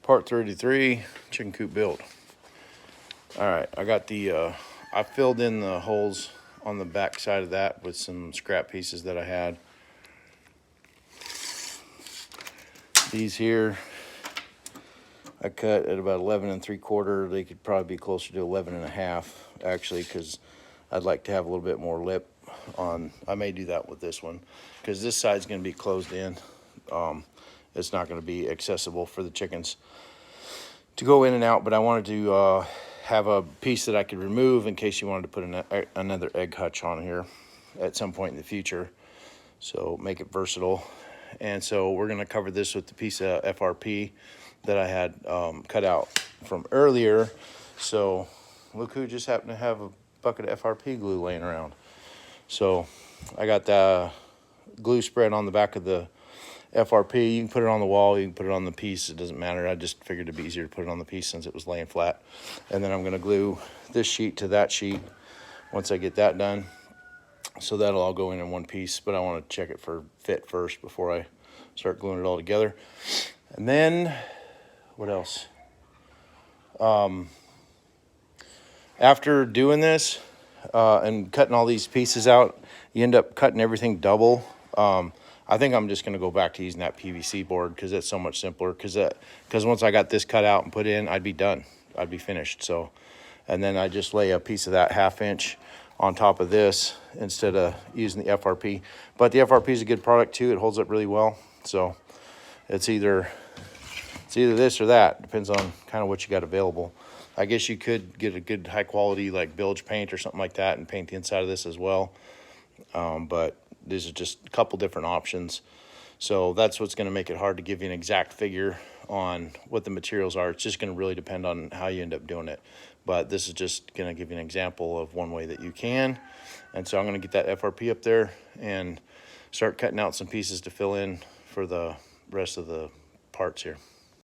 Part 33, chicken coop build. All right, I got the, I filled in the holes on the back side of that with some scrap pieces that I had. These here, I cut at about 11 3/4. They could probably be closer to 11 1/2, actually, because I'd like to have a little bit more lip on. I may do that with this one, because this side's going to be closed in. It's not going to be accessible for the chickens to go in and out, but I wanted to have a piece that I could remove in case you wanted to put another egg hutch on here at some point in the future. So make it versatile. And so we're going to cover this with the piece of FRP that I had cut out from earlier. So look who just happened to have a bucket of FRP glue laying around. So I got the glue spread on the back of the FRP. You can put it on the wall, you can put it on the piece, it doesn't matter. I just figured it'd be easier to put it on the piece since it was laying flat. And then I'm going to glue this sheet to that sheet once I get that done. So that'll all go in one piece, but I want to check it for fit first before I start gluing it all together. And then what else? After doing this and cutting all these pieces out, you end up cutting everything double. I think I'm just going to go back to using that PVC board because it's so much simpler. Because once I got this cut out and put in, I'd be done. I'd be finished. So, and then I just lay a piece of that 1/2 inch on top of this instead of using the FRP. But the FRP is a good product too. It holds up really well. So it's either this or that. Depends on kind of what you got available. I guess you could get a good high quality like bilge paint or something like that and paint the inside of this as well. But these are just a couple different options. So that's what's going to make it hard to give you an exact figure on what the materials are. It's just going to really depend on how you end up doing it. But this is just going to give you an example of one way that you can. And so I'm going to get that FRP up there and start cutting out some pieces to fill in for the rest of the parts here.